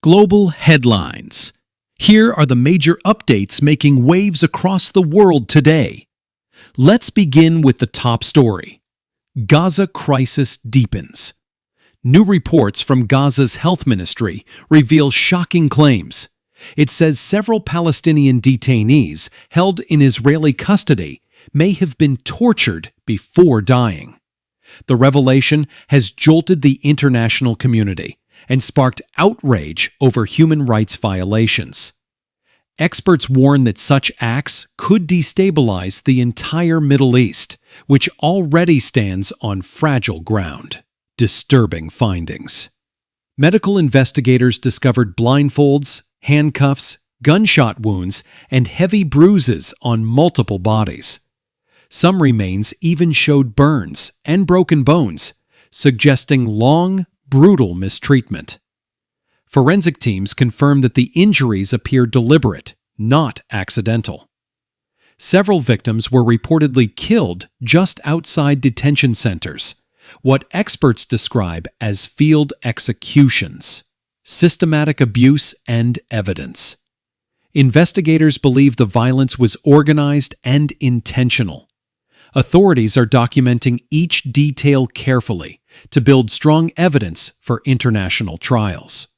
Global headlines. Here are the major updates making waves across the world today. Let's begin with the top story. Gaza crisis deepens. New reports from Gaza's health ministry reveal shocking claims. It says several Palestinian detainees held in Israeli custody may have been tortured before dying. The revelation has jolted the international community and sparked outrage over human rights violations. Experts warn that such acts could destabilize the entire Middle East, which already stands on fragile ground. Disturbing findings. Medical investigators discovered blindfolds, handcuffs, gunshot wounds, and heavy bruises on multiple bodies. Some remains even showed burns and broken bones, suggesting long, brutal mistreatment. Forensic teams confirmed that the injuries appear deliberate, not accidental. Several victims were reportedly killed just outside detention centers, what experts describe as field executions, systematic abuse, and evidence. Investigators believe the violence was organized and intentional. Authorities are documenting each detail carefully to build strong evidence for international trials.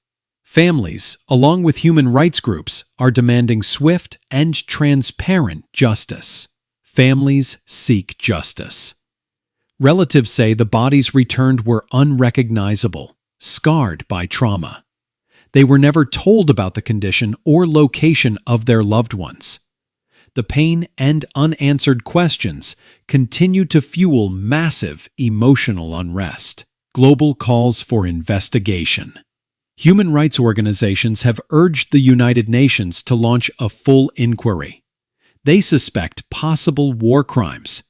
Families, along with human rights groups, are demanding swift and transparent justice. Families seek justice. Relatives say the bodies returned were unrecognizable, scarred by trauma. They were never told about the condition or location of their loved ones. The pain and unanswered questions continue to fuel massive emotional unrest. Global calls for investigation. Human rights organizations have urged the United Nations to launch a full inquiry. They suspect possible war crimes.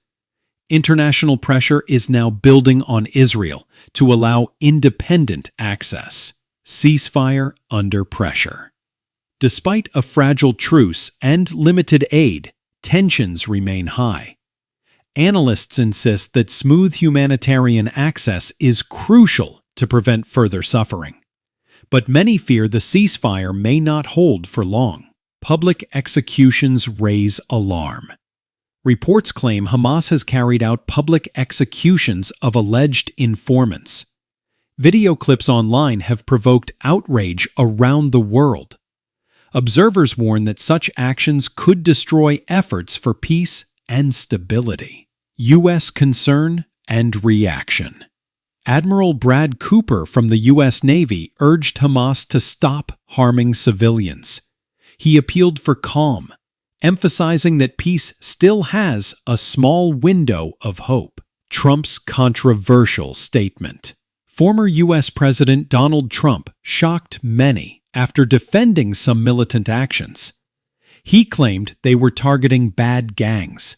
International pressure is now building on Israel to allow independent access. Ceasefire under pressure. Despite a fragile truce and limited aid, tensions remain high. Analysts insist that smooth humanitarian access is crucial to prevent further suffering. But many fear the ceasefire may not hold for long. Public executions raise alarm. Reports claim Hamas has carried out public executions of alleged informants. Video clips online have provoked outrage around the world. Observers warn that such actions could destroy efforts for peace and stability. U.S. concern and reaction. Admiral Brad Cooper from the U.S. Navy urged Hamas to stop harming civilians. He appealed for calm, emphasizing that peace still has a small window of hope. Trump's controversial statement. Former U.S. President Donald Trump shocked many after defending some militant actions. He claimed they were targeting bad gangs.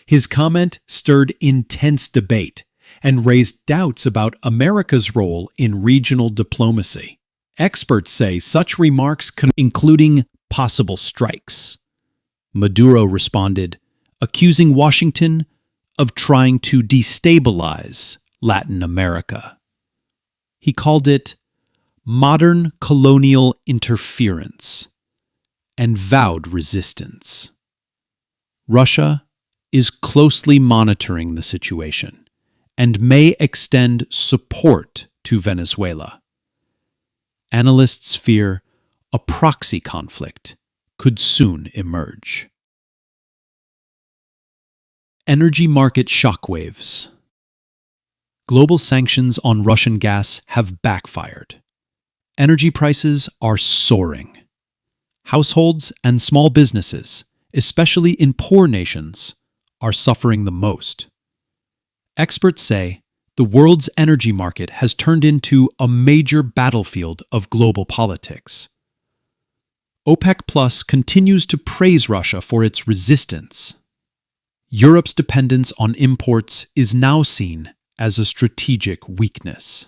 His comment stirred intense debate and raised doubts about America's role in regional diplomacy. Experts say such remarks including possible strikes. Maduro responded, accusing Washington of trying to destabilize Latin America. He called it modern colonial interference and vowed resistance. Russia is closely monitoring the situation and may extend support to Venezuela. Analysts fear a proxy conflict could soon emerge. Energy market shockwaves. Global sanctions on Russian gas have backfired. Energy prices are soaring. Households and small businesses, especially in poor nations, are suffering the most. Experts say the world's energy market has turned into a major battlefield of global politics. OPEC Plus continues to praise Russia for its resistance. Europe's dependence on imports is now seen as a strategic weakness.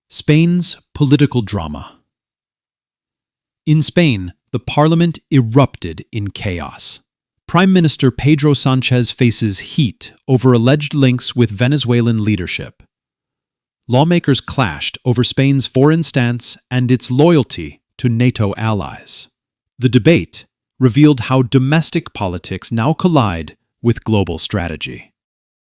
Spain's political drama. In Spain, the parliament erupted in chaos. Prime Minister Pedro Sánchez faces heat over alleged links with Venezuelan leadership. Lawmakers clashed over Spain's foreign stance and its loyalty to NATO allies. The debate revealed how domestic politics now collide with global strategy.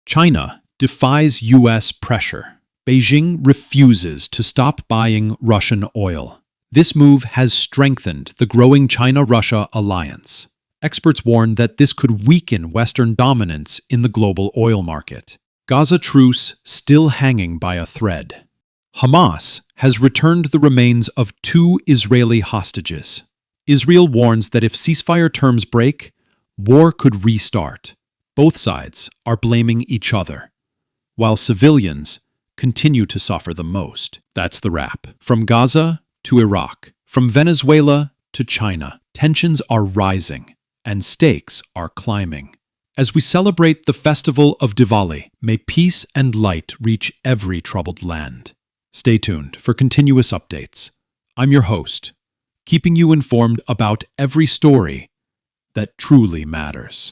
China defies U.S. pressure. Beijing refuses to stop buying Russian oil. This move has strengthened the growing China-Russia alliance. Experts warn that this could weaken Western dominance in the global oil market. Gaza truce still hanging by a thread. Hamas has returned the remains of 2 Israeli hostages. Israel warns that if ceasefire terms break, war could restart. Both sides are blaming each other, while civilians continue to suffer the most. That's the wrap. From Gaza to Iraq, from Venezuela to China, tensions are rising and stakes are climbing. As we celebrate the festival of Diwali, may peace and light reach every troubled land. Stay tuned for continuous updates. I'm your host, keeping you informed about every story that truly matters.